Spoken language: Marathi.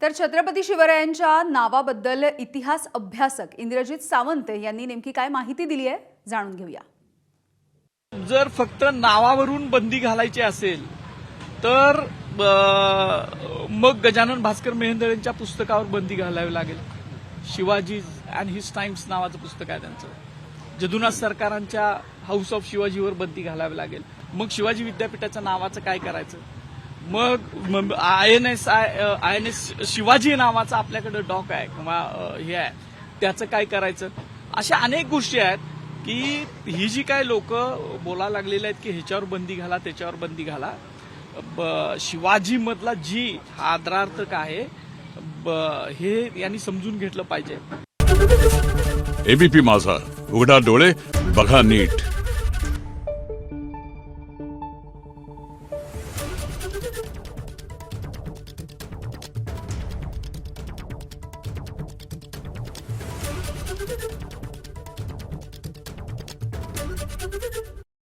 तर छत्रपती शिवरायांच्या नावाबद्दल इतिहास अभ्यासक इंद्रजित सावंत यांनी नेमकी काय माहिती दिली आहे जाणून घेऊया। जर फक्त नावावरून बंदी घालायची असेल तर मग गजानन भास्कर मेहेंदळेंच्या पुस्तकावर बंदी घालावी लागेल। शिवाजी अँड हिज टाइम्स नावाचं पुस्तक आहे त्यांचं। जदुनाथ सरकारांच्या हाऊस ऑफ शिवाजीवर बंदी घालावी लागेल। मग शिवाजी विद्यापीठाच्या नावाचं काय करायचं? मग INS शिवाजी नावाचा आपल्याकडे डॉक आहे किंवा हे आहे त्याचं काय करायचं? अशा अनेक गोष्टी आहेत की ही जी काय लोक बोलायला लागलेली आहेत की ह्याच्यावर बंदी घाला त्याच्यावर बंदी घाला, शिवाजी मधला जी हा आदरार्थक आहे हे यांनी समजून घेतलं पाहिजे। ABP माझा, उघडा डोळे बघा नीट।